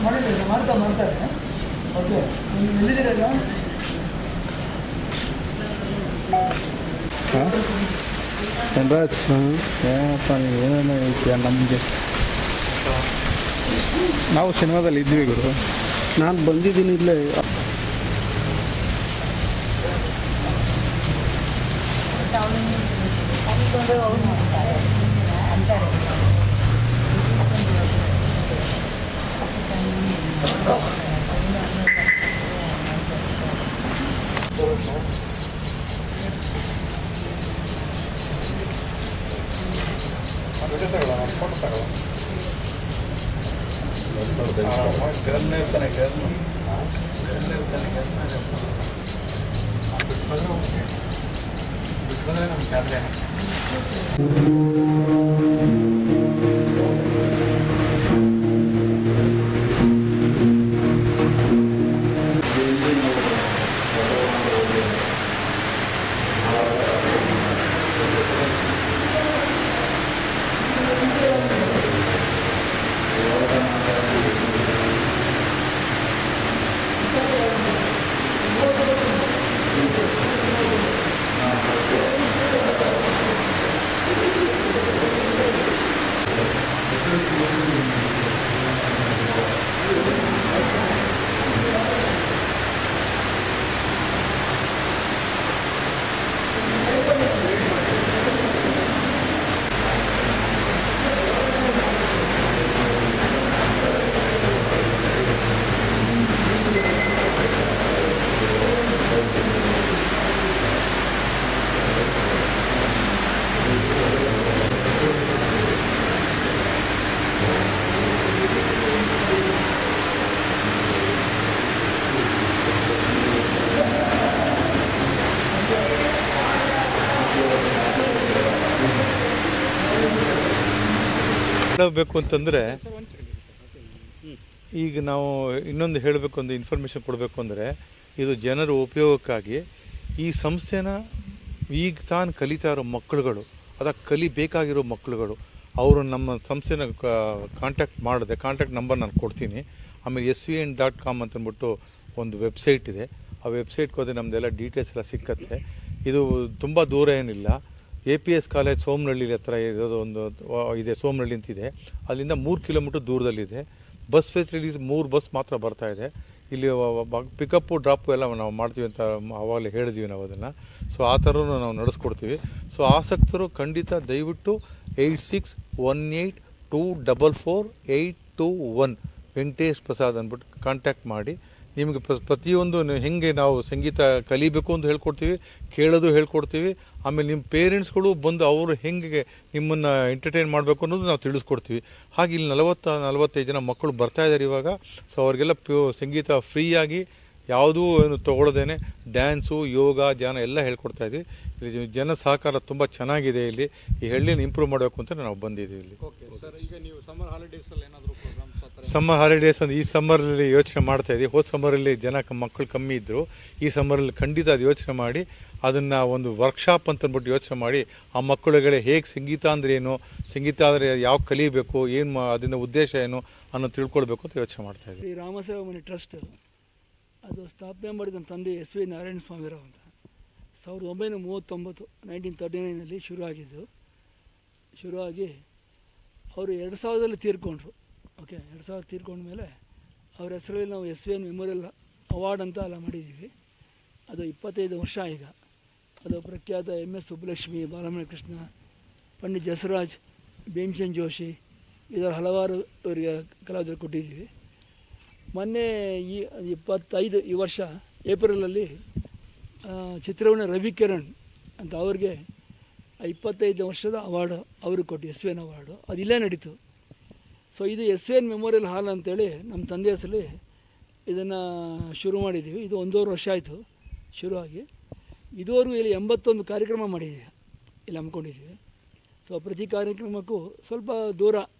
ಮಾಡಿಲ್ಲ ಮಾಡ್ತಾರೆ. ಓಕೆ, ನೀವು ಎಲ್ಲಿದ್ದೀರಲ್ಲ? ಚಂದ್ರಾಜ್ ಏನಪ್ಪ ನೀವು ಏನೇನೋ ಹೇಳ್ತೀಯ ನಮಗೆ. ನಾವು ಸಿನಿಮಾದಲ್ಲಿ ಇದ್ವಿ ಗುರು. ನಾನು ಬಂದಿದ್ದೀನಿ ಇಲ್ಲೇ. ಹೇಳಬೇಕು ಅಂತಂದರೆ, ಈಗ ನಾವು ಇನ್ನೊಂದು ಹೇಳಬೇಕು, ಒಂದು ಇನ್ಫಾರ್ಮೇಷನ್ ಕೊಡಬೇಕು ಅಂದರೆ, ಇದು ಜನರ ಉಪಯೋಗಕ್ಕಾಗಿ ಈ ಸಂಸ್ಥೆನ ಈಗ ತಾನು ಕಲಿತಾ ಇರೋ ಮಕ್ಕಳುಗಳು, ಅದಕ್ಕೆ ಕಲಿಬೇಕಾಗಿರೋ ಮಕ್ಕಳುಗಳು, ಅವರು ನಮ್ಮ ಸಂಸ್ಥೆನ ಕಾಂಟ್ಯಾಕ್ಟ್ ಮಾಡಿದೆ. ಕಾಂಟ್ಯಾಕ್ಟ್ ನಂಬರ್ ನಾನು ಕೊಡ್ತೀನಿ. ಆಮೇಲೆ svn.com ಅಂತಂದ್ಬಿಟ್ಟು ಒಂದು ವೆಬ್ಸೈಟ್ ಇದೆ. ಆ ವೆಬ್ಸೈಟ್ಗೆ ಹೋದರೆ ನಮ್ಮದೆಲ್ಲ ಡೀಟೇಲ್ಸ್ ಎಲ್ಲ ಸಿಕ್ಕತ್ತೆ. ಇದು ತುಂಬ ದೂರ ಏನಿಲ್ಲ. APS ಕಾಲೇಜ್ ಸೋಮನಹಳ್ಳಿ ಹತ್ರ ಇರೋದು ಒಂದು ಇದೆ, ಸೋಮನಹಳ್ಳಿ ಅಂತಿದೆ. ಅಲ್ಲಿಂದ 3 ಕಿಲೋಮೀಟ್ರ್ ದೂರದಲ್ಲಿದೆ. ಬಸ್ ಫೆಸಿಲಿಟೀಸ್ 3 ಬಸ್ ಮಾತ್ರ ಬರ್ತಾ ಇದೆ. ಇಲ್ಲಿ ಪಿಕಪ್ಪು ಡ್ರಾಪು ಎಲ್ಲ ನಾವು ಮಾಡ್ತೀವಿ ಅಂತ ಆವಾಗಲೇ ಹೇಳಿದ್ವಿ ನಾವು ಅದನ್ನು. ಸೊ ಆ ಥರನೂ ನಾವು ನಡೆಸ್ಕೊಡ್ತೀವಿ. ಸೊ ಆಸಕ್ತರು ಖಂಡಿತ ದಯವಿಟ್ಟು 8618244821 ವೆಂಕಟೇಶ್ ಪ್ರಸಾದ್ ಅಂದ್ಬಿಟ್ಟು ಕಾಂಟ್ಯಾಕ್ಟ್ ಮಾಡಿ. ನಿಮಗೆ ಪ್ರತಿಯೊಂದು ಹೆಂಗೆ ನಾವು ಸಂಗೀತ ಕಲಿಬೇಕು ಅಂತ ಹೇಳ್ಕೊಡ್ತೀವಿ, ಕೇಳೋದು ಹೇಳ್ಕೊಡ್ತೀವಿ. ಆಮೇಲೆ ನಿಮ್ಮ ಪೇರೆಂಟ್ಸ್ಗಳು ಬಂದು ಅವರು ಹೆಂಗೆ ನಿಮ್ಮನ್ನು ಎಂಟರ್ಟೈನ್ ಮಾಡಬೇಕು ಅನ್ನೋದು ನಾವು ತಿಳಿಸ್ಕೊಡ್ತೀವಿ. ಹಾಗೆ ಇಲ್ಲಿ 40-45 ಜನ ಮಕ್ಕಳು ಬರ್ತಾಯಿದ್ದಾರೆ ಇವಾಗ. ಸೊ ಅವ್ರಿಗೆಲ್ಲ ಸಂಗೀತ ಫ್ರೀಯಾಗಿ ಯಾವುದೂ ಏನು ತೊಗೊಳ್ಳೋದೇನೆ ಡ್ಯಾನ್ಸು, ಯೋಗ, ಧ್ಯಾನ ಎಲ್ಲ ಹೇಳ್ಕೊಡ್ತಾಯಿದ್ವಿ. ಇಲ್ಲಿ ಜನ ಸಹಕಾರ ತುಂಬ ಚೆನ್ನಾಗಿದೆ. ಇಲ್ಲಿ ಈ ಹಳ್ಳಿನ ಇಂಪ್ರೂವ್ ಮಾಡಬೇಕು ಅಂತ ನಾವು ಬಂದಿದ್ದೀವಿ ಇಲ್ಲಿ. ಈಗ ನೀವು ಸಮ್ಮರ್ ಹಾಲಿಡೇಸಲ್ಲಿ ಏನಾದರೂ ಪ್ರೋಗ್ರಾಮ್ಸ್ ಸಮ್ಮರ್ ಹಾಲಿಡೇಸ್ ಅಂತ ಈ ಸಮ್ಮರಲ್ಲಿ ಯೋಚನೆ ಮಾಡ್ತಾಯಿದ್ದೀವಿ. ಹೋದ ಸಮ್ಮರಲ್ಲಿ ಮಕ್ಕಳು ಕಮ್ಮಿ ಇದ್ದರು. ಈ ಸಮ್ಮರಲ್ಲಿ ಖಂಡಿತ ಅದು ಯೋಚನೆ ಮಾಡಿ ಅದನ್ನು ಒಂದು ವರ್ಕ್ಶಾಪ್ ಅಂತಂದ್ಬಿಟ್ಟು ಯೋಚನೆ ಮಾಡಿ ಆ ಮಕ್ಕಳುಗಳೇ ಹೇಗೆ ಸಂಗೀತ ಅಂದರೆ ಏನು, ಸಂಗೀತ ಅಂದರೆ ಯಾವ ಕಲಿಬೇಕು, ಏನು ಅದರಿಂದ ಉದ್ದೇಶ ಏನು ಅನ್ನೋ ತಿಳ್ಕೊಳ್ಬೇಕು ಅಂತ ಯೋಚನೆ ಮಾಡ್ತಾಯಿದ್ದೀವಿ. ಈ ರಾಮಸೇವಾ ಮನೆ ಟ್ರಸ್ಟ್ ಅದು ಸ್ಥಾಪನೆ ಮಾಡಿದ ನಮ್ಮ ತಂದೆ SV ನಾರಾಯಣ ಸ್ವಾಮಿರಾವ್ ಅಂತ 1939 1939ನಲ್ಲಿ ಶುರುವಾಗಿ ಅವರು 2000ದಲ್ಲಿ ತೀರ್ಕೊಂಡ್ರು. ಓಕೆ, 2000 ತೀರ್ಕೊಂಡ್ಮೇಲೆ ಅವ್ರ ಹೆಸರಲ್ಲಿ ನಾವು SVN ಮೆಮೋರಿಯಲ್ ಅವಾರ್ಡ್ ಅಂತ ಎಲ್ಲ ಮಾಡಿದ್ದೀವಿ. ಅದು 25 ವರ್ಷ ಈಗ. ಅದು ಪ್ರಖ್ಯಾತ MS ಸುಬ್ಬಲಕ್ಷ್ಮಿ, ಬಾಲಮಣಿ ಕೃಷ್ಣ, ಪಂಡಿತ್ ಜಸರಾಜ್, ಭೀಮಸೇನ್ ಜೋಶಿ ಇದರ ಹಲವಾರು ಅವರಿಗೆ ಕಲಾವಿದರು ಕೊಟ್ಟಿದ್ದೀವಿ. ಮೊನ್ನೆ ಈ ವರ್ಷ ಏಪ್ರಿಲಲ್ಲಿ ಚಿತ್ರವನ್ನ ರವಿಕಿರಣ್ ಅಂತ ಅವ್ರಿಗೆ 25 ವರ್ಷದ ಅವಾರ್ಡು ಅವ್ರಿಗೆ ಕೊಟ್ಟು SVN ಅವಾರ್ಡು ಅದು ಇಲ್ಲೇ ನಡೀತು. ಸೊ ಇದು SVN ಮೆಮೋರಿಯಲ್ ಹಾಲ್ ಅಂತೇಳಿ ನಮ್ಮ ತಂದೆ ಹೆಸರಲ್ಲಿ ಇದನ್ನು ಶುರು ಮಾಡಿದ್ದೀವಿ. ಇದು 1.5 ವರ್ಷ ಆಯಿತು ಶುರುವಾಗಿ. ಇದುವರೆಗೂ ಇಲ್ಲಿ 81 ಕಾರ್ಯಕ್ರಮ ಮಾಡಿದ್ದೀವಿ, ಇಲ್ಲಿ ಹಮ್ಮಿಕೊಂಡಿದ್ದೀವಿ. ಸೊ ಪ್ರತಿ ಕಾರ್ಯಕ್ರಮಕ್ಕೂ ಸ್ವಲ್ಪ ದೂರ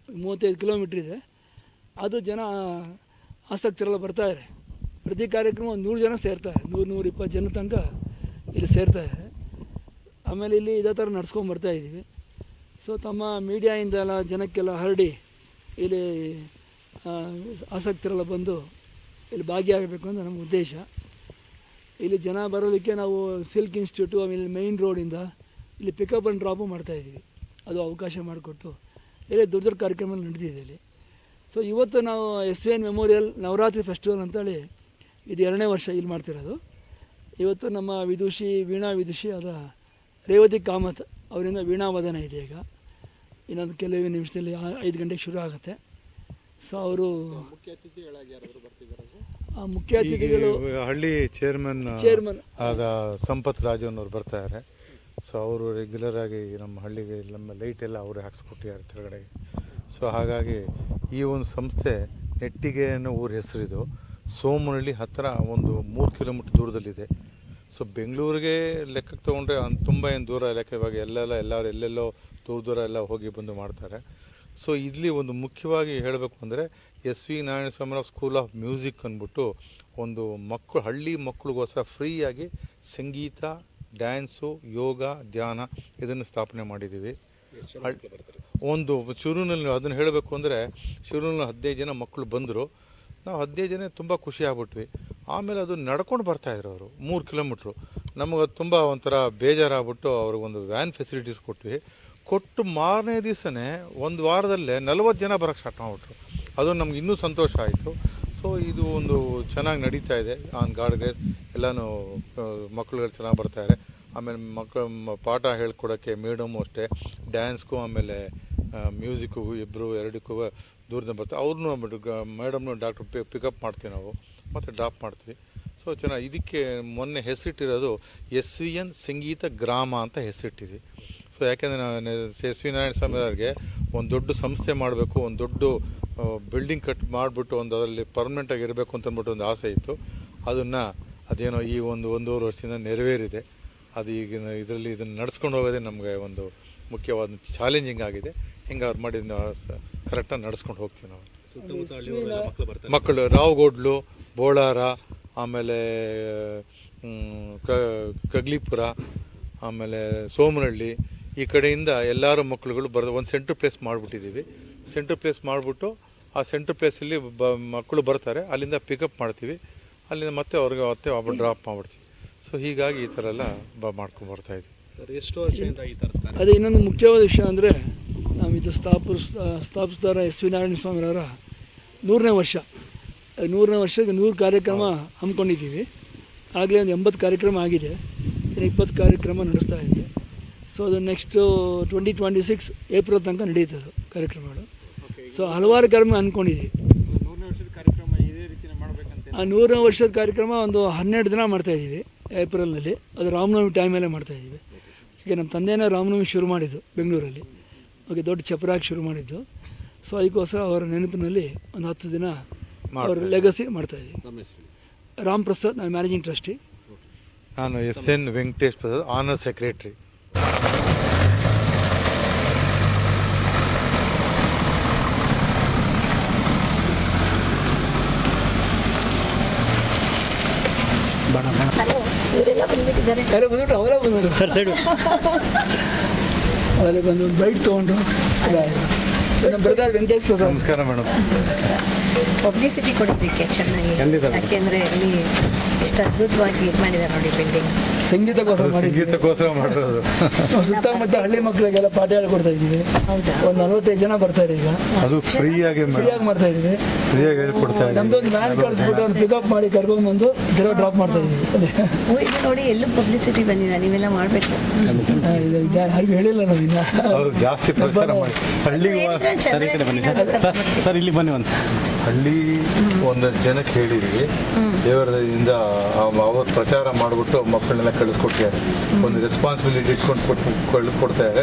35 ಕಿಲೋಮೀಟ್ರ್ ಇದೆ. ಅದು ಜನ ಆಸಕ್ತರೆಲ್ಲ ಬರ್ತಾಯಿದ್ದಾರೆ. ಪ್ರತಿ ಕಾರ್ಯಕ್ರಮ 100 ಜನ ಸೇರ್ತಾರೆ, 100-120 ಜನ ತನಕ ಇಲ್ಲಿ ಸೇರ್ತಾಯಿದ್ದಾರೆ. ಆಮೇಲೆ ಇಲ್ಲಿ ಇದೇ ಥರ ನಡ್ಸ್ಕೊಂಬರ್ತಾಯಿದ್ದೀವಿ. ಸೊ ತಮ್ಮ ಮೀಡಿಯಾಯಿಂದೆಲ್ಲ ಜನಕ್ಕೆಲ್ಲ ಹರಡಿ ಇಲ್ಲಿ ಆಸಕ್ತರೆಲ್ಲ ಬಂದು ಇಲ್ಲಿ ಭಾಗಿಯಾಗಬೇಕು ಅಂತ ನಮ್ಮ ಉದ್ದೇಶ. ಇಲ್ಲಿ ಜನ ಬರೋದಕ್ಕೆ ನಾವು ಸಿಲ್ಕ್ ಇನ್ಸ್ಟಿಟ್ಯೂಟು ಆಮೇಲೆ ಮೈನ್ ರೋಡಿಂದ ಇಲ್ಲಿ ಪಿಕಪ್ ಆ್ಯಂಡ್ ಡ್ರಾಪು ಮಾಡ್ತಾಯಿದ್ದೀವಿ. ಅದು ಅವಕಾಶ ಮಾಡಿಕೊಟ್ಟು ಇಲ್ಲೇ ದೊಡ್ಡ ದೊಡ್ಡ ಕಾರ್ಯಕ್ರಮ ನಡೆದಿದೆ ಇಲ್ಲಿ. ಸೊ ಇವತ್ತು ನಾವು SVN ಮೆಮೋರಿಯಲ್ ನವರಾತ್ರಿ ಫೆಸ್ಟಿವಲ್ ಅಂತೇಳಿ ಇದು 2ನೇ ವರ್ಷ ಇಲ್ಲಿ ಮಾಡ್ತಿರೋದು. ಇವತ್ತು ನಮ್ಮ ವೀಣಾ ವಿದುಷಿ ಆದ ರೇವತಿ ಕಾಮತ್ ಅವರಿಂದ ವೀಣಾವಾದನ ಇದೆ. ಈಗ ಇನ್ನೊಂದು ಕೆಲವೇ ನಿಮಿಷದಲ್ಲಿ 5 ಗಂಟೆಗೆ ಶುರು ಆಗುತ್ತೆ. ಸೊ ಅವರು ಮುಖ್ಯ ಅತಿಥಿಗಳು ಹಳ್ಳಿ ಚೇರ್ಮನ್ ಆದ ಸಂಪತ್ ರಾಜನವ್ರು ಬರ್ತಾರೆ. ಸೊ ಅವರು ರೆಗ್ಯುಲರ್ ಆಗಿ ನಮ್ಮ ಹಳ್ಳಿಗೆ ನಮ್ಮ ಲೈಟ್ ಎಲ್ಲ ಅವರೇ ಹಾಕ್ಸ್ಕೊಟ್ಟಿದ್ದಾರೆ ಕೆಳಗಡೆ. ಸೊ ಹಾಗಾಗಿ ಈ ಒಂದು ಸಂಸ್ಥೆ ನೆಟ್ಟಿಗೆ ಅನ್ನೋ ಊರ ಹೆಸರಿದು ಸೋಮನಹಳ್ಳಿ ಹತ್ತಿರ ಒಂದು 3 ಕಿಲೋಮೀಟ್ರ್ ದೂರದಲ್ಲಿದೆ. ಸೊ ಬೆಂಗಳೂರಿಗೆ ಲೆಕ್ಕಕ್ಕೆ ತೊಗೊಂಡ್ರೆ ತುಂಬ ಏನು ದೂರ ಲೆಕ್ಕ, ಇವಾಗ ಎಲ್ಲರೂ ಎಲ್ಲೆಲ್ಲೋ ದೂರ ಎಲ್ಲ ಹೋಗಿ ಬಂದು ಮಾಡ್ತಾರೆ. ಸೊ ಇಲ್ಲಿ ಒಂದು ಮುಖ್ಯವಾಗಿ ಹೇಳಬೇಕು ಅಂದರೆ SV ನಾರಾಯಣಸ್ವಾಮಿರಾವ್ ಸ್ಕೂಲ್ ಆಫ್ ಮ್ಯೂಸಿಕ್ ಅಂದ್ಬಿಟ್ಟು ಒಂದು ಹಳ್ಳಿ ಮಕ್ಕಳಿಗೋಸ್ಕರ ಫ್ರೀಯಾಗಿ ಸಂಗೀತ, ಡ್ಯಾನ್ಸು, ಯೋಗ, ಧ್ಯಾನ ಇದನ್ನು ಸ್ಥಾಪನೆ ಮಾಡಿದ್ದೀವಿ. ಒಂದು ಶುರುವಿನಲ್ಲಿ ಅದನ್ನು ಹೇಳಬೇಕು ಅಂದರೆ ಶುರುವಿನಲ್ಲಿ 15 ಜನ ಮಕ್ಕಳು ಬಂದರು. ನಾವು 15 ಜನ ತುಂಬ ಖುಷಿ ಆಗ್ಬಿಟ್ವಿ. ಆಮೇಲೆ ಅದು ನಡ್ಕೊಂಡು ಬರ್ತಾಯಿದ್ರು ಅವರು 3 ಕಿಲೋಮೀಟ್ರು. ನಮಗೆ ಅದು ತುಂಬ ಒಂಥರ ಬೇಜಾರಾಗ್ಬಿಟ್ಟು ಅವ್ರಿಗೊಂದು ವ್ಯಾನ್ ಫೆಸಿಲಿಟೀಸ್ ಕೊಟ್ಟು ಮಾರನೇ ದಿವಸನೇ ಒಂದು ವಾರದಲ್ಲೇ 40 ಜನ ಬರೋಕ್ಕೆ ಸ್ಟಾರ್ಟ್ ಮಾಡಿಬಿಟ್ರು. ಅದು ನಮ್ಗೆ ಇನ್ನೂ ಸಂತೋಷ ಆಯಿತು. ಸೊ ಇದು ಒಂದು ಚೆನ್ನಾಗಿ ನಡೀತಾ ಇದೆ. ಆನ್ ಗಾಡ್ ಗ್ರೇಸ್ ಎಲ್ಲನೂ ಮಕ್ಕಳುಗಳು ಚೆನ್ನಾಗಿ ಬರ್ತಾಯಿದ್ದಾರೆ. ಆಮೇಲೆ ಪಾಠ ಹೇಳ್ಕೊಡೋಕ್ಕೆ ಮೇಡಮು ಅಷ್ಟೇ, ಡ್ಯಾನ್ಸ್ಗೂ ಆಮೇಲೆ ಮ್ಯೂಸಿಕ್ಕು ಎರಡಕ್ಕೂ ದೂರದಿಂದ ಬರ್ತಾರೆ. ಅವ್ರನ್ನೂ ಮೇಡಮ್ನು ಡಾಕ್ಟ್ರು ಪಿಕಪ್ ಮಾಡ್ತೀವಿ ನಾವು ಮತ್ತು ಡ್ರಾಪ್ ಮಾಡ್ತೀವಿ. ಸೊ ಚೆನ್ನಾಗಿ ಇದಕ್ಕೆ ಮೊನ್ನೆ ಹೆಸರಿಟ್ಟಿರೋದು SVN ಸಂಗೀತ ಗ್ರಾಮ ಅಂತ ಹೆಸರಿಟ್ಟಿದ್ವಿ. ಸೊ ಯಾಕೆಂದರೆ ನಾನು SV ನಾರಾಯಣಸ್ವಾಮಿ ಅವ್ರಿಗೆ ಒಂದು ದೊಡ್ಡ ಸಂಸ್ಥೆ ಮಾಡಬೇಕು, ಒಂದು ದೊಡ್ಡ ಬಿಲ್ಡಿಂಗ್ ಮಾಡಿಬಿಟ್ಟು ಅದರಲ್ಲಿ ಪರ್ಮನೆಂಟಾಗಿ ಇರಬೇಕು ಅಂತಂದ್ಬಿಟ್ಟು ಒಂದು ಆಸೆ ಇತ್ತು. ಅದೇನೋ ಈ ಒಂದೂವರೆ ವರ್ಷದಿಂದ ನೆರವೇರಿದೆ. ಅದು ಈಗಿನ ಇದರಲ್ಲಿ ಇದನ್ನು ನಡ್ಸ್ಕೊಂಡು ಹೋಗೋದೇ ನಮಗೆ ಒಂದು ಮುಖ್ಯವಾದ ಚಾಲೆಂಜಿಂಗ್ ಆಗಿದೆ. ಹಿಂಗೆ ಅವ್ರು ಮಾಡಿದ ಕರೆಕ್ಟಾಗಿ ನಡ್ಸ್ಕೊಂಡು ಹೋಗ್ತೀವಿ ನಾವು. ಮಕ್ಕಳು ರಾವ್ಗೋಡ್ಲು, ಬೋಳಾರ, ಆಮೇಲೆ ಕಗ್ಲಿಪುರ, ಆಮೇಲೆ ಸೋಮನಹಳ್ಳಿ ಈ ಕಡೆಯಿಂದ ಎಲ್ಲರೂ ಮಕ್ಕಳುಗಳು ಒಂದು ಸೆಂಟ್ರ್ ಪ್ಲೇಸ್ ಮಾಡಿಬಿಟ್ಟಿದ್ದೀವಿ. ಸೆಂಟ್ರ್ ಪ್ಲೇಸ್ ಮಾಡಿಬಿಟ್ಟು ಆ ಸೆಂಟ್ರ್ ಪ್ಲೇಸಲ್ಲಿ ಮಕ್ಕಳು ಬರ್ತಾರೆ, ಅಲ್ಲಿಂದ ಪಿಕಪ್ ಮಾಡ್ತೀವಿ, ಅಲ್ಲಿಂದ ಮತ್ತೆ ಅವ್ರಿಗೆ ಮತ್ತೆ ಡ್ರಾಪ್ ಮಾಡಿಬಿಡ್ತೀವಿ. ಸೊ ಹೀಗಾಗಿ ಈ ಥರ ಎಲ್ಲ ಮಾಡ್ಕೊಂಡು ಬರ್ತಾಯಿದ್ವಿ. ಸರ್ ಎಷ್ಟು ವರ್ಷದಿಂದ ಈ ಥರ? ಅದೇ ಇನ್ನೊಂದು ಮುಖ್ಯವಾದ ವಿಷಯ ಅಂದರೆ ನಾವು ಇದು ಸ್ಥಾಪಿಸಿದಾರ SV ನಾರಾಯಣಸ್ವಾಮಿರವರ 100ನೇ ವರ್ಷ. 100ನೇ ವರ್ಷಕ್ಕೆ 100 ಕಾರ್ಯಕ್ರಮ ಹಮ್ಮಿಕೊಂಡಿದ್ದೀವಿ. ಆಗಲೇ ಒಂದು 80 ಕಾರ್ಯಕ್ರಮ ಆಗಿದೆ, ಇನ್ನು 20 ಕಾರ್ಯಕ್ರಮ ನಡೆಸ್ತಾ ಇದ್ದೀವಿ. ಸೊ ಅದು ನೆಕ್ಸ್ಟು 2026 ಏಪ್ರಿಲ್ ತನಕ ನಡೀತದೆ ಕಾರ್ಯಕ್ರಮಗಳು. ಸೊ ಹಲವಾರು ಕಾರ್ಯಕ್ರಮ ಅಂದ್ಕೊಂಡಿದ್ದೀವಿ. 100ನೇ ವರ್ಷದ ಕಾರ್ಯಕ್ರಮ ಇದೇ ರೀತಿ ಮಾಡಬೇಕಂತ. ಆ 100ನೇ ವರ್ಷದ ಕಾರ್ಯಕ್ರಮ ಒಂದು 12 ದಿನ ಮಾಡ್ತಾಯಿದ್ದೀವಿ ಏಪ್ರಿಲ್ನಲ್ಲಿ. ಅದು ರಾಮನವಮಿ ಟೈಮಲ್ಲೇ ಮಾಡ್ತಾಯಿದ್ದೀವಿ. ಈಗ ನಮ್ಮ ತಂದೆಯೇ ರಾಮನವಮಿ ಶುರು ಮಾಡಿದ್ದು ಬೆಂಗಳೂರಲ್ಲಿ, ಓಕೆ, ದೊಡ್ಡ ಚಪರಾಗಿ ಶುರು ಮಾಡಿದ್ದು. ಸೊ ಅದಕ್ಕೋಸ್ಕರ ಅವರ ನೆನಪಿನಲ್ಲಿ ಒಂದು 10 ದಿನ ಅವ್ರ ಲೆಗಸಿ ಮಾಡ್ತಾಯಿದ್ದೀವಿ. ರಾಮ್ ಪ್ರಸಾದ್, ನಾನು ಮ್ಯಾನೇಜಿಂಗ್ ಟ್ರಸ್ಟಿ. ನಾನು SN Venkatesh Prasad, honour secretary. ಅವರೇ ಬಂದು ಒಂದು ಬೈಟ್ ತೊಗೊಂಡು ನಮ್ಮ ಬ್ರದರ್ ವೆಂಕಟೇಶ್ ಪ್ರಸಾದ್. ನಮಸ್ಕಾರ ಮೇಡಮ್. ಪಬ್ಲಿಸಿಟಿ ಕೊಡೋದಕ್ಕೆ ಚೆನ್ನಾಗಿ, ಯಾಕೆಂದರೆ ಅಲ್ಲಿ ಎಷ್ಟು ಅದ್ಭುತವಾಗಿ ಇದು ಮಾಡಿದ್ದಾರೆ ನೋಡಿ ಬಿಲ್ಡಿಂಗ್. ಸಂಗೀತಕ್ಕೋಸ್ಕರ ಮಾಡಿರೋದು. ಸುತ್ತಮುತ್ತ ಹಳ್ಳಿ ಮಕ್ಕಳಿಗೆಲ್ಲ ಪಾಠ ಹೇಳ್ಕೊಡ್ತಾ ಇದ್ದೀವಿ. ಒಂದು 45 ಜನ ಬರ್ತಾರೆ ಈಗ. ಅದು ಫ್ರೀಯಾಗಿ ಮಾಡ್ತಾ ಇದ್ದೀವಿ. ಫ್ರೀಯಾಗಿ ಹೇಳ್ಕೊಡ್ತಾ ಇದ್ದೀವಿ. ನಮ್ದೊಂದು ವ್ಯಾನ್ ಕಳಿಸ್ಬಿಟ್ಟು ಅವ್ರು ಪಿಕಪ್ ಮಾಡಿ ಕರ್ಕೊಂಡು ಬಂದು ಡ್ರಾಪ್ ಮಾಡ್ತಾ ಇದ್ದೀವಿ. ಇದು ನೋಡಿ ಎಲ್ಲೂ ಪಬ್ಲಿಸಿಟಿ ಬಂದಿಲ್ಲ, ನೀವೆಲ್ಲ ಮಾಡಬೇಕು. ಯಾರಿಗೂ ಹೇಳಿಲ್ಲ ನಾವು ಇನ್ನ. ಜಾಸ್ತಿ ಪ್ರಚಾರ ಮಾಡಿ ಹಳ್ಳಿಗೆ ಸರ್ ಇಲ್ಲಿ ಬನ್ನಿ. ಒಂದು ಹಳ್ಳಿ ಒಂದಷ್ಟು ಜನಕ್ಕೆ ಹೇಳಿದ್ವಿ, ದೇವರದಿಂದ ಅವ್ರು ಪ್ರಚಾರ ಮಾಡಿಬಿಟ್ಟು ಮಕ್ಕಳನ್ನೆಲ್ಲ ಕಳಿಸ್ಕೊಟ್ಟಿದ್ದಾರೆ. ಒಂದು ರೆಸ್ಪಾನ್ಸಿಬಿಲಿಟಿ ಇಟ್ಕೊಂಡು ಕಳಿಸ್ಕೊಡ್ತಾರೆ.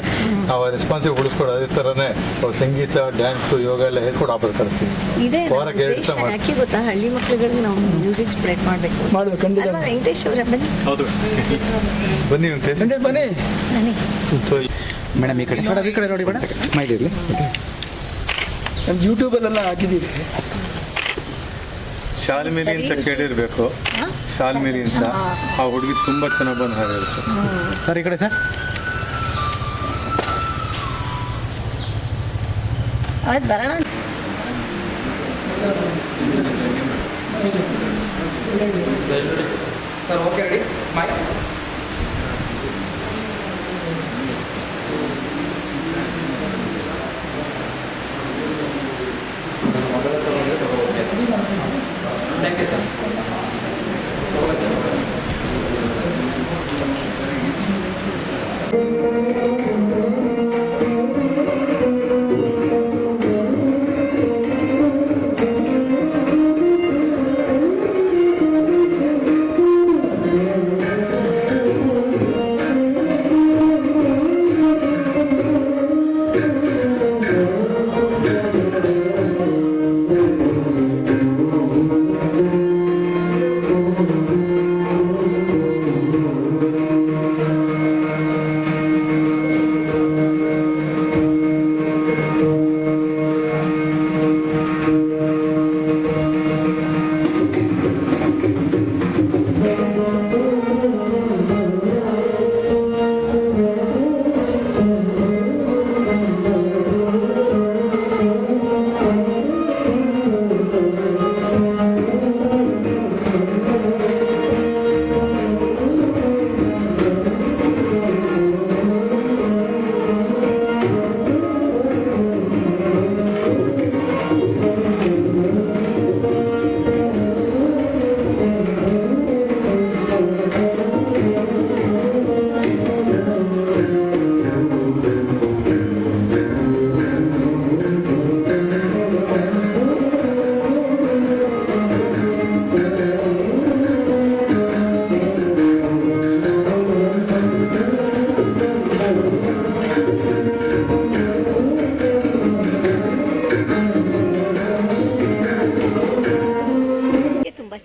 ನಾವು ಆ ರೆಸ್ಪಾನ್ಸಿಬಿಲಿಟಿ ಉಳಿಸ್ಕೊಡು. ಅದೇ ಥರನೇ ಸಂಗೀತ, ಡ್ಯಾನ್ಸು, ಯೋಗ ಎಲ್ಲ ಹೇಳ್ಕೊಂಡು ಆಪರೇಟ್ ಕಳಿಸ್ತೀವಿ. ವಾರಕ್ಕೆ 2 ದಿವಸ ಯಾಕೆ ಗೊತ್ತಾ, ಹಳ್ಳಿ ಮಕ್ಕಳುಗಳಿಗೆ ನಾವು ಮ್ಯೂಸಿಕ್ ಸ್ಪ್ರೆಡ್ ಮಾಡಬೇಕು. ಖಂಡಿತ. ವೆಂಕಟೇಶ್ ಅವರ ಬನ್ನಿ. ಹೌದು, ಬನ್ನಿ ವೆಂಕಟೇಶ್ ಬನ್ನಿ. ಸೊ ಮೇಡಮ್ ಈ ಕಡೆ ನೋಡಿ ಮೇಡಮ್, ಮಾಡಿರಲಿ. ನಮ್ಮ ಯೂಟ್ಯೂಬಲ್ಲೆಲ್ಲ ಹಾಕಿದ್ದೀವಿ. ಶಾಲ್ಮಿರಿ ಅಂತ ಕೇಳಿರ್ಬೇಕು. ಶಾಲ್ಮಿರಿ ಅಂತ ಆ ಹುಡುಗಿ ತುಂಬ ಚೆನ್ನಾಗಿ ಬಂದು ಹಾಡಿದ್ರು ಸರ್. ಈ ಕಡೆ ಸರ್. ಆಯ್ತು ಬರೋಣ. Sir okay ready smile. Thank you sir.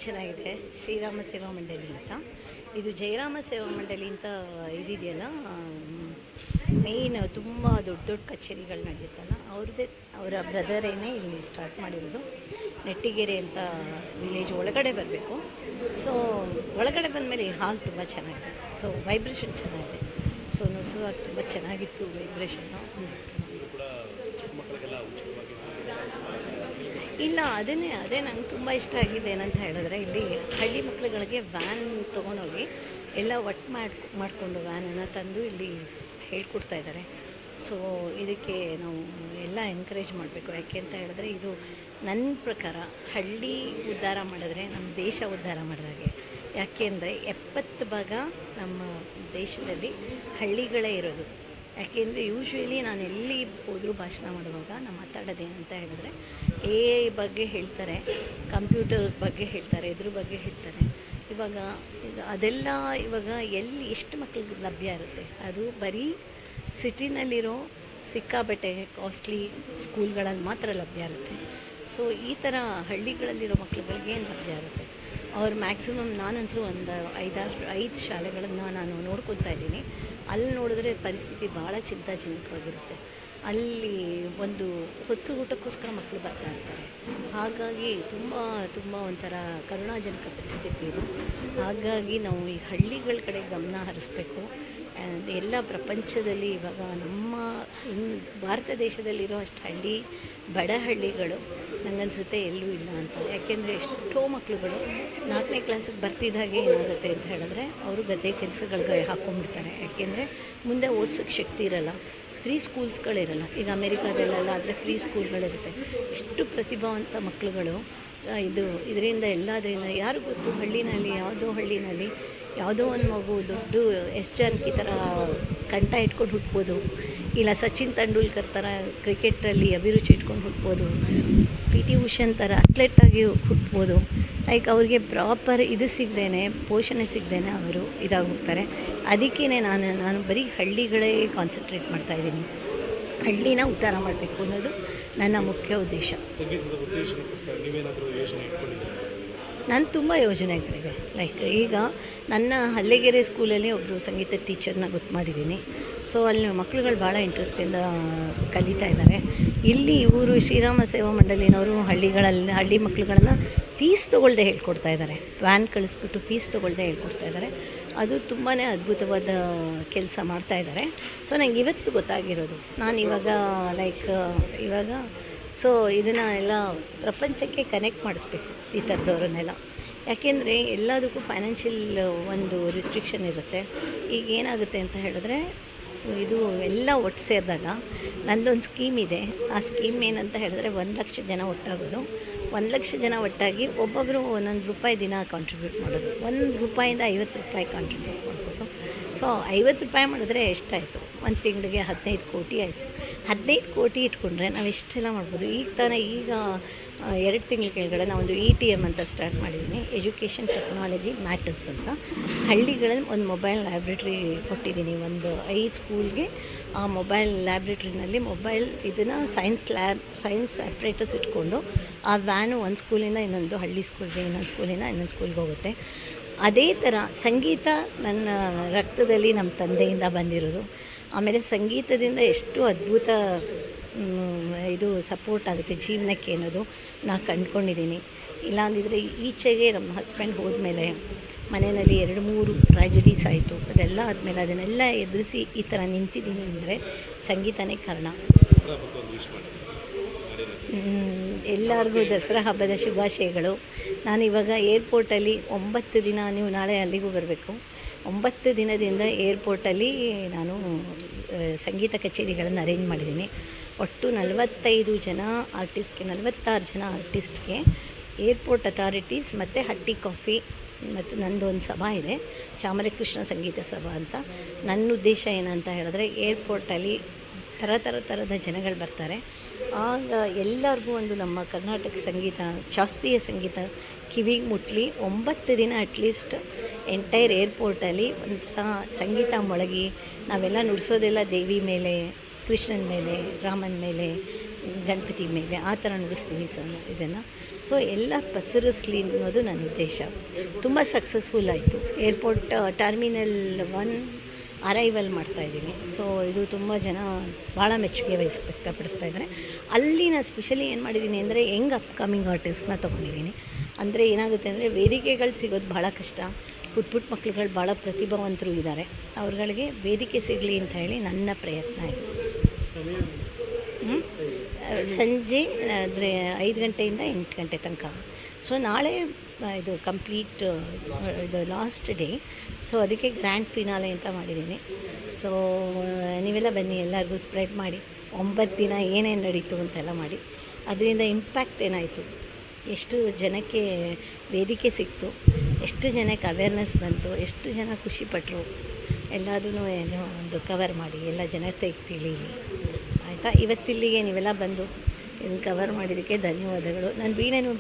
ಚೆನ್ನಾಗಿದೆ. ಶ್ರೀರಾಮ ಸೇವಾ ಮಂಡಳಿ ಅಂತ, ಇದು ಜಯರಾಮ ಸೇವಾ ಮಂಡಳಿ ಅಂತ ಇದಿದೆಯಲ್ಲ, ಮೇಯ್ನ್ ತುಂಬ ದೊಡ್ಡ ದೊಡ್ಡ ಕಚೇರಿಗಳು ನಡೆಯುತ್ತಲ್ಲ, ಅವರ ಬ್ರದರೇನೇ ಇಲ್ಲಿ ಸ್ಟಾರ್ಟ್ ಮಾಡಿರೋದು. ನೆಟ್ಟಿಗೆರೆ ಅಂತ ವಿಲೇಜ್ ಒಳಗಡೆ ಬರಬೇಕು. ಸೊ ಒಳಗಡೆ ಬಂದಮೇಲೆ ಹಾಲ್ ತುಂಬ ಚೆನ್ನಾಗಿದೆ. ಸೊ ವೈಬ್ರೇಷನ್ ಚೆನ್ನಾಗಿದೆ. ಸೊ ನುಡಿಸುವಾಗ ತುಂಬ ಚೆನ್ನಾಗಿತ್ತು ವೈಬ್ರೇಷನ್ನು. ಇಲ್ಲ, ಅದೇ ನಂಗೆ ತುಂಬ ಇಷ್ಟ ಆಗಿದೆ. ಏನಂತ ಹೇಳಿದ್ರೆ, ಇಲ್ಲಿ ಹಳ್ಳಿ ಮಕ್ಕಳುಗಳಿಗೆ ವ್ಯಾನ್ ತೊಗೊಂಡೋಗಿ ಎಲ್ಲ ಒಟ್ಟು ಮಾಡಿಕೊಂಡು ವ್ಯಾನನ್ನು ತಂದು ಇಲ್ಲಿ ಹೇಳ್ಕೊಡ್ತಾ ಇದ್ದಾರೆ. ಸೊ ಇದಕ್ಕೆ ನಾವು ಎಲ್ಲ ಎನ್ಕರೇಜ್ ಮಾಡಬೇಕು. ಯಾಕೆ ಅಂತ ಹೇಳಿದ್ರೆ, ಇದು ನನ್ನ ಪ್ರಕಾರ ಹಳ್ಳಿ ಉದ್ಧಾರ ಮಾಡಿದ್ರೆ ನಮ್ಮ ದೇಶ ಉದ್ಧಾರ ಮಾಡಿದಾಗೆ. ಯಾಕೆ ಅಂದರೆ 70% ನಮ್ಮ ದೇಶದಲ್ಲಿ ಹಳ್ಳಿಗಳೇ ಇರೋದು. ಯಾಕೆಂದರೆ ಯೂಶ್ವಲಿ ನಾನು ಎಲ್ಲಿ ಹೋದರೂ ಭಾಷಣ ಮಾಡುವಾಗ ನಾವು ಮಾತಾಡೋದೇನಂತ ಹೇಳಿದ್ರೆ, AI ಬಗ್ಗೆ ಹೇಳ್ತಾರೆ, ಕಂಪ್ಯೂಟರ್ ಬಗ್ಗೆ ಹೇಳ್ತಾರೆ, ಇದ್ರ ಬಗ್ಗೆ ಹೇಳ್ತಾರೆ. ಇವಾಗ ಅದೆಲ್ಲ ಇವಾಗ ಎಷ್ಟು ಮಕ್ಕಳಿಗೆ ಲಭ್ಯ ಇರುತ್ತೆ? ಅದು ಬರೀ ಸಿಟಿನಲ್ಲಿರೋ ಸಿಕ್ಕಾಬಟ್ಟೆ ಕಾಸ್ಟ್ಲಿ ಸ್ಕೂಲ್ಗಳಲ್ಲಿ ಮಾತ್ರ ಲಭ್ಯ ಇರುತ್ತೆ. ಸೊ ಈ ಥರ ಹಳ್ಳಿಗಳಲ್ಲಿರೋ ಮಕ್ಕಳುಗಳಿಗೆ ಏನು ಲಭ್ಯ ಇರುತ್ತೆ? ಅವ್ರು ಮ್ಯಾಕ್ಸಿಮಮ್, ನಾನಂತೂ ಒಂದು 5 ಶಾಲೆಗಳನ್ನು ನಾನು ನೋಡ್ಕೊತಾ ಇದ್ದೀನಿ. ಅಲ್ಲಿ ನೋಡಿದ್ರೆ ಪರಿಸ್ಥಿತಿ ಭಾಳ ಚಿಂತಾಜನಕವಾಗಿರುತ್ತೆ. ಅಲ್ಲಿ ಒಂದು ಹೊತ್ತು ಊಟಕ್ಕೋಸ್ಕರ ಮಕ್ಕಳು ಬರ್ತಾ ಇರ್ತಾರೆ. ಹಾಗಾಗಿ ತುಂಬ ಒಂಥರ ಕರುಣಾಜನಕ ಪರಿಸ್ಥಿತಿ ಇದು. ಹಾಗಾಗಿ ನಾವು ಈ ಹಳ್ಳಿಗಳ ಕಡೆ ಗಮನ ಹರಿಸ್ಬೇಕು. ಎಲ್ಲ ಪ್ರಪಂಚದಲ್ಲಿ ಇವಾಗ ನಮ್ಮ ಭಾರತ ದೇಶದಲ್ಲಿರೋ ಅಷ್ಟು ಬಡ ಹಳ್ಳಿಗಳು ನನಗನ್ಸುತ್ತೆ ಎಲ್ಲೂ ಇಲ್ಲ ಅಂತ. ಯಾಕೆಂದರೆ ಎಷ್ಟೋ ಮಕ್ಕಳುಗಳು 4ನೇ ಕ್ಲಾಸಿಗೆ ಬರ್ತಿದ್ದಾಗೆ ಏನಾಗುತ್ತೆ ಅಂತ ಹೇಳಿದ್ರೆ, ಅವರು ಗದ್ದೆ ಕೆಲಸಗಳಿಗೆ ಹಾಕ್ಕೊಂಡ್ಬಿಡ್ತಾರೆ. ಯಾಕೆಂದರೆ ಮುಂದೆ ಓದ್ಸೋಕ್ಕೆ ಶಕ್ತಿ ಇರಲ್ಲ, ಫ್ರೀ ಸ್ಕೂಲ್ಸ್ಗಳಿರಲ್ಲ. ಈಗ ಅಮೇರಿಕಾದಲ್ಲೆಲ್ಲ ಆದರೆ ಫ್ರೀ ಸ್ಕೂಲ್ಗಳಿರುತ್ತೆ. ಎಷ್ಟು ಪ್ರತಿಭಾವಂತ ಮಕ್ಕಳುಗಳು ಇದರಿಂದ ಎಲ್ಲದರಿಂದ ಯಾರು ಗೊತ್ತು, ಹಳ್ಳಿನಲ್ಲಿ ಯಾವುದೋ ಒಂದು ಮಗು ದೊಡ್ಡ ಎಸ್ ಜಾನಕಿ ಥರ ಕಂಠ ಇಟ್ಕೊಂಡು ಹುಟ್ಬೋದು, ಇಲ್ಲ ಸಚಿನ್ ತೆಂಡೂಲ್ಕರ್ ಥರ ಕ್ರಿಕೆಟಲ್ಲಿ ಅಭಿರುಚಿ ಇಟ್ಕೊಂಡು ಹುಟ್ಬೋದು, PT ಉಷನ್ ಥರ ಅಥ್ಲೆಟಾಗಿ ಹುಟ್ಬೋದು. ಲೈಕ್ ಅವ್ರಿಗೆ ಪ್ರಾಪರ್ ಇದು ಸಿಗದೇನೆ, ಪೋಷಣೆ ಸಿಗದೇನೆ ಅವರು ಇದಾಗಿ ಹೋಗ್ತಾರೆ. ಅದಕ್ಕೇ ನಾನು ಬರೀ ಹಳ್ಳಿಗಳೇ ಕಾನ್ಸಂಟ್ರೇಟ್ ಮಾಡ್ತಾಯಿದ್ದೀನಿ. ಹಳ್ಳಿನ ಉದ್ಧಾರ ಮಾಡಬೇಕು ಅನ್ನೋದು ನನ್ನ ಮುಖ್ಯ ಉದ್ದೇಶ. ನಾನು ತುಂಬ ಯೋಜನೆಗಳಿದೆ. ಲೈಕ್ ಈಗ ನನ್ನ ಹಲ್ಲೆಗೆರೆ ಸ್ಕೂಲಲ್ಲಿ ಒಬ್ಬರು ಸಂಗೀತ ಟೀಚರ್ನ ಗೊತ್ತು ಮಾಡಿದ್ದೀನಿ. ಸೊ ಅಲ್ಲಿ ಮಕ್ಕಳುಗಳು ಭಾಳ ಇಂಟ್ರೆಸ್ಟಿಂದ ಕಲಿತಾ ಇದ್ದಾರೆ. ಇಲ್ಲಿ ಇವರು ಶ್ರೀರಾಮ ಸೇವಾ ಮಂಡಳಿನವರು ಹಳ್ಳಿ ಮಕ್ಕಳುಗಳನ್ನು ಫೀಸ್ ತೊಗೊಳ್ದೆ ಹೇಳ್ಕೊಡ್ತಾ ಇದ್ದಾರೆ. ವ್ಯಾನ್ ಕಳಿಸ್ಬಿಟ್ಟು ಫೀಸ್ ತೊಗೊಳ್ದೆ ಹೇಳ್ಕೊಡ್ತಾ ಇದ್ದಾರೆ. ಅದು ತುಂಬಾ ಅದ್ಭುತವಾದ ಕೆಲಸ ಮಾಡ್ತಾಯಿದ್ದಾರೆ. ಸೊ ನನಗೆ ಇವತ್ತು ಗೊತ್ತಾಗಿರೋದು, ನಾನು ಇವಾಗ ಸೊ ಇದನ್ನು ಎಲ್ಲ ಪ್ರಪಂಚಕ್ಕೆ ಕನೆಕ್ಟ್ ಮಾಡಿಸ್ಬೇಕು ಈ ಥರದವ್ರನ್ನೆಲ್ಲ. ಯಾಕೆಂದರೆ ಎಲ್ಲದಕ್ಕೂ ಫೈನಾನ್ಷಿಯಲ್ ಒಂದು ರಿಸ್ಟ್ರಿಕ್ಷನ್ ಇರುತ್ತೆ. ಈಗ ಏನಾಗುತ್ತೆ ಅಂತ ಹೇಳಿದ್ರೆ ಇದು ಎಲ್ಲ ಒಟ್ಟು ಸೇರಿದಾಗ ನಂದೊಂದು ಸ್ಕೀಮ್ ಇದೆ. ಆ ಸ್ಕೀಮ್ ಏನಂತ ಹೇಳಿದ್ರೆ 1,00,000 ಜನ ಒಟ್ಟಾಗೋದು. 1,00,000 ಜನ ಒಟ್ಟಾಗಿ ಒಬ್ಬೊಬ್ಬರು ಒಂದೊಂದು ರೂಪಾಯಿ ದಿನ ಕಾಂಟ್ರಿಬ್ಯೂಟ್ ಮಾಡೋದು. ₹1 ₹50 ಕಾಂಟ್ರಿಬ್ಯೂಟ್ ಮಾಡ್ಬೋದು. ಸೊ ₹50 ಮಾಡಿದ್ರೆ ಎಷ್ಟಾಯಿತು? ಒಂದು ತಿಂಗಳಿಗೆ 15 ಕೋಟಿ ಆಯಿತು. 15 ಕೋಟಿ ಇಟ್ಕೊಂಡ್ರೆ ನಾವು ಎಷ್ಟೆಲ್ಲ ಮಾಡ್ಬೋದು. ಈಗ 2 ತಿಂಗಳ ಕೆಳಗಡೆ ನಾವೊಂದು ETM ಅಂತ ಸ್ಟಾರ್ಟ್ ಮಾಡಿದ್ದೀನಿ, ಎಜುಕೇಷನ್ ಟೆಕ್ನಾಲಜಿ ಮ್ಯಾಟರ್ಸ್ ಅಂತ. ಹಳ್ಳಿಗಳಲ್ಲಿ ಒಂದು ಮೊಬೈಲ್ ಲ್ಯಾಬ್ರೇಟ್ರಿ ಕೊಟ್ಟಿದ್ದೀನಿ. ಒಂದು 5 ಸ್ಕೂಲ್ಗೆ ಆ ಮೊಬೈಲ್ ಲ್ಯಾಬ್ರೇಟ್ರಿನಲ್ಲಿ ಮೊಬೈಲ್ ಇದನ್ನು ಸೈನ್ಸ್ ಅಪ್ರೇಟಸ್ ಇಟ್ಕೊಂಡು ಆ ವ್ಯಾನು ಒಂದು ಸ್ಕೂಲಿಂದ ಇನ್ನೊಂದು ಹಳ್ಳಿ ಸ್ಕೂಲ್ಗೆ, ಇನ್ನೊಂದು ಸ್ಕೂಲಿಂದ ಇನ್ನೊಂದು ಸ್ಕೂಲ್ಗೆ ಹೋಗುತ್ತೆ. ಅದೇ ಥರ ಸಂಗೀತ ನನ್ನ ರಕ್ತದಲ್ಲಿ ನಮ್ಮ ತಂದೆಯಿಂದ ಬಂದಿರೋದು. ಆಮೇಲೆ ಸಂಗೀತದಿಂದ ಎಷ್ಟು ಅದ್ಭುತ ಇದು ಸಪೋರ್ಟ್ ಆಗುತ್ತೆ ಜೀವನಕ್ಕೆ ಅನ್ನೋದು ನಾನು ಕಂಡುಕೊಂಡಿದ್ದೀನಿ. ಇಲ್ಲಾಂದಿದ್ರೆ ಈಚೆಗೆ ನಮ್ಮ ಹಸ್ಬೆಂಡ್ ಹೋದ್ಮೇಲೆ ಮನೆಯಲ್ಲಿ 2-3 ಟ್ರ್ಯಾಜಿಡೀಸ್ ಆಯಿತು. ಅದೆಲ್ಲ ಆದಮೇಲೆ ಅದನ್ನೆಲ್ಲ ಎದುರಿಸಿ ಈ ಥರ ನಿಂತಿದ್ದೀನಿ ಅಂದರೆ ಸಂಗೀತನೇ ಕಾರಣ. ಎಲ್ಲರಿಗೂ ದಸರಾ ಹಬ್ಬದ ಶುಭಾಶಯಗಳು. ನಾನು ಇವಾಗ ಏರ್ಪೋರ್ಟಲ್ಲಿ 9 ದಿನ, ನೀವು ನಾಳೆ ಅಲ್ಲಿಗೂ ಬರಬೇಕು, 9 ದಿನದಿಂದ ಏರ್ಪೋರ್ಟಲ್ಲಿ ನಾನು ಸಂಗೀತ ಕಚೇರಿಗಳನ್ನು ಅರೇಂಜ್ ಮಾಡಿದ್ದೀನಿ. ಒಟ್ಟು 46 ಜನ ಆರ್ಟಿಸ್ಟ್ಗೆ ಏರ್ಪೋರ್ಟ್ ಅಥಾರಿಟೀಸ್ ಮತ್ತು ಹಟ್ಟಿ ಕಾಫಿ ಮತ್ತು ನನ್ನದೊಂದು ಸಭಾ ಇದೆ, ಶ್ಯಾಮಲಕೃಷ್ಣ ಸಂಗೀತ ಸಭಾ ಅಂತ. ನನ್ನ ಉದ್ದೇಶ ಏನಂತ ಹೇಳಿದ್ರೆ ಏರ್ಪೋರ್ಟಲ್ಲಿ ಥರದ ಜನಗಳು ಬರ್ತಾರೆ. ಆಗ ಎಲ್ಲರಿಗೂ ಒಂದು ನಮ್ಮ ಕರ್ನಾಟಕ ಸಂಗೀತ, ಶಾಸ್ತ್ರೀಯ ಸಂಗೀತ ಕಿವಿಗೆ ಮುಟ್ಲಿ. 9 ದಿನ ಅಟ್ಲೀಸ್ಟ್ ಎಂಟೈರ್ ಏರ್ಪೋರ್ಟಲ್ಲಿ ಒಂಥರ ಸಂಗೀತ ಮೊಳಗಿ ನಾವೆಲ್ಲ ನುಡಿಸೋದೆಲ್ಲ ದೇವಿ ಮೇಲೆ, ಕೃಷ್ಣನ ಮೇಲೆ, ರಾಮನ ಮೇಲೆ, ಗಣಪತಿ ಮೇಲೆ ಆ ಥರ ನುಡಿಸ್ತೀವಿ ಇದನ್ನು. ಸೊ ಎಲ್ಲ ಪಸರಿಸ್ಲಿ ಅನ್ನೋದು ನನ್ನ ಉದ್ದೇಶ. ತುಂಬ ಸಕ್ಸಸ್ಫುಲ್ ಆಯಿತು. ಏರ್ಪೋರ್ಟ್ ಟರ್ಮಿನಲ್ 1 ಅರೈವಲ್ ಮಾಡ್ತಾಯಿದ್ದೀನಿ. ಸೊ ಇದು ತುಂಬ ಜನ ಭಾಳ ಮೆಚ್ಚುಗೆ ವ್ಯಕ್ತಪಡಿಸ್ತಾ ಇದ್ದಾರೆ. ಅಲ್ಲಿ ನಾನು ಸ್ಪೆಷಲಿ ಏನು ಮಾಡಿದ್ದೀನಿ ಅಂದರೆ ಯಂಗ್ ಅಪ್ಕಮಿಂಗ್ ಆರ್ಟಿಸ್ಟ್ನ ತೊಗೊಂಡಿದ್ದೀನಿ. ಅಂದರೆ ಏನಾಗುತ್ತೆ ಅಂದರೆ ವೇದಿಕೆಗಳು ಸಿಗೋದು ಭಾಳ ಕಷ್ಟ. ಪುಟ್ಟ ಮಕ್ಳುಗಳು ಭಾಳ ಪ್ರತಿಭಾವಂತರು ಇದ್ದಾರೆ, ಅವ್ರುಗಳಿಗೆ ವೇದಿಕೆ ಸಿಗಲಿ ಅಂತ ಹೇಳಿ ನನ್ನ ಪ್ರಯತ್ನ ಇದೆ. ಸಂಜೆ ಅಂದರೆ 5 ಗಂಟೆಯಿಂದ 8 ಗಂಟೆ ತನಕ. ಸೊ ನಾಳೆ ಇದು ಕಂಪ್ಲೀಟ್ ಇದು ಲಾಸ್ಟ್ ಡೇ. ಸೊ ಅದಕ್ಕೆ ಗ್ರ್ಯಾಂಡ್ ಫಿನಾಲೆ ಅಂತ ಮಾಡಿದ್ದೀನಿ. ಸೊ ನೀವೆಲ್ಲ ಬನ್ನಿ, ಎಲ್ಲರಿಗೂ ಸ್ಪ್ರೆಡ್ ಮಾಡಿ. 9 ದಿನ ಏನೇನು ನಡೀತು ಅಂತೆಲ್ಲ ಮಾಡಿ. ಅದರಿಂದ ಇಂಪ್ಯಾಕ್ಟ್ ಏನಾಯಿತು, ಎಷ್ಟು ಜನಕ್ಕೆ ವೇದಿಕೆ ಸಿಕ್ತು, ಎಷ್ಟು ಜನಕ್ಕೆ ಅವೇರ್ನೆಸ್ ಬಂತು, ಎಷ್ಟು ಜನ ಖುಷಿಪಟ್ಟರು, ಎಲ್ಲದೂ ಒಂದು ಕವರ್ ಮಾಡಿ ಎಲ್ಲ ಜನತೆಗೆ ತಿಳಿಲಿ ಆಯಿತಾ. ಇವತ್ತಿಲ್ಲಿಗೆ ನೀವೆಲ್ಲ ಬಂದು ಇದನ್ನು ಕವರ್ ಮಾಡಿದ್ದಕ್ಕೆ ಧನ್ಯವಾದಗಳು. ನಾನು ವೀಣೆನೂ